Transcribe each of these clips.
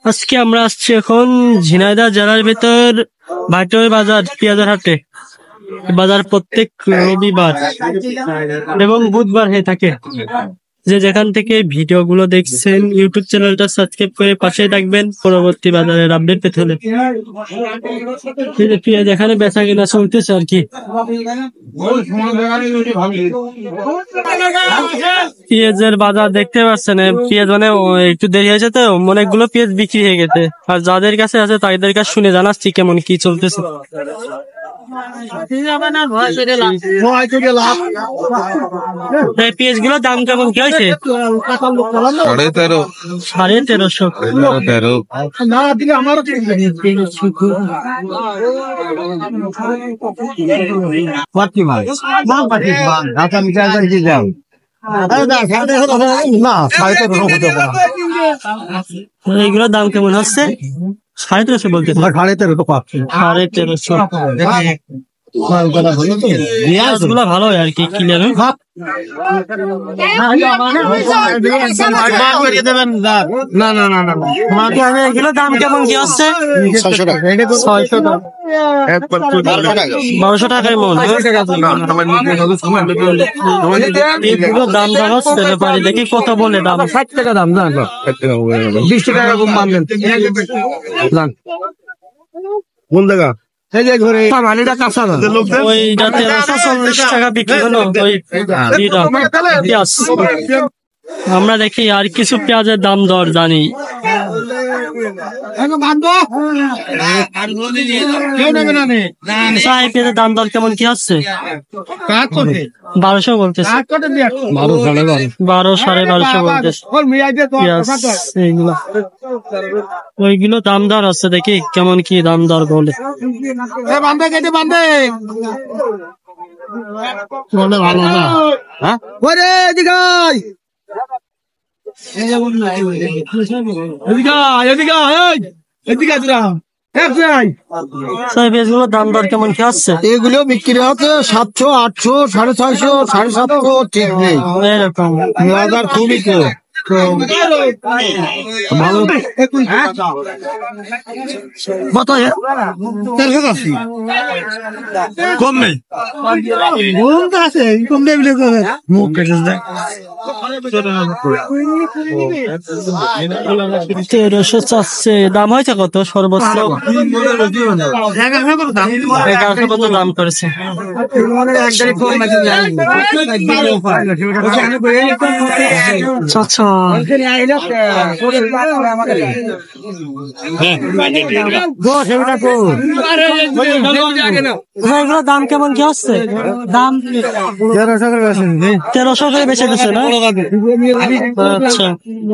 আজকে আমরা আসছি এখন ঝিনাইদহ জেলার ভেতর ভাটোর বাজার পেঁয়াজের হাটে। বাজার প্রত্যেক রবিবার এবং বুধবার হয়ে থাকে। যে যেখান থেকে ভিডিও গুলো দেখছেন ইউটিউব চ্যানেলটা সাবস্ক্রাইব করে পাশে থাকবেন পরবর্তী বাজারের আপডেট পেতে হলে। পেঁয়াজ এখানে বেচা কিনা চলতেছে আর কি। পেঁয়াজের বাজার দেখতে পাচ্ছেন, পেঁয়াজ মানে একটু দেরি হয়েছে তো অনেকগুলো পেঁয়াজ বিক্রি হয়ে গেছে। আর যাদের কাছে আছে তাদের কাছে শুনে জানাচ্ছি কেমন কি চলতেছে। পেঁয়াজ গুলোর দাম কেমন কি হয়েছে? 1350। এইগুলোর দাম কেমন হচ্ছে? 1350 বলতে। 1350 গুলা ভালো আর কি কিনে এগুলো দাম কেমন কি হচ্ছে? 1200 টাকায় মন। দাম হচ্ছে ব্যাপারে দেখি কত বলে দাম। 60 টাকা দাম, 20 টাকা কম মানবেন। কোন জায়গা? আমরা দেখি আর কিছু পেঁয়াজের দাম দর জানি। পেঁয়াজের দাম দর কেমন কি হচ্ছে? 1200 বলতেছে। 12 1250 বলতেছে। ওইগুলো দাম দর আছে, দেখি কেমন কি দাম দর বলে। ভালো না দাম দর কেমন কি হচ্ছে? এগুলো বিক্রি হচ্ছে 700, 800, 650, 750, ঠিক নেই এরকম। খুবই ভালো। কম নেই, আছে কম নেই বলে মুখ কেটে দেয়। 1300 চাচ্ছে। দাম হয়েছে কত সর্বোচ্চ? 1100 কত দাম করেছে? আচ্ছা দাম কেমন কি হচ্ছে? দাম 1300 করে বেচে দিচ্ছে না? আচ্ছা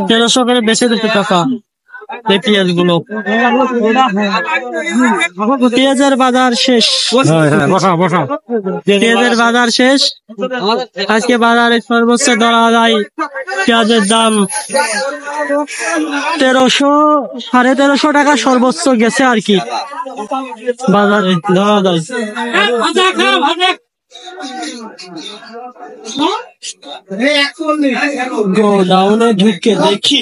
1300 করে বেচে দিচ্ছে টাকা পেঁয়াজ গুলো। পেঁয়াজের বাজার শেষ। পেঁয়াজের বাজার শেষ। আজকে বাজারে সর্বোচ্চ ধরা যায় পেঁয়াজের দাম 1300, 1350 টাকা সর্বোচ্চ গেছে আর কি বাজারে ধরা যায়। গোডাউনে ঢুকে দেখি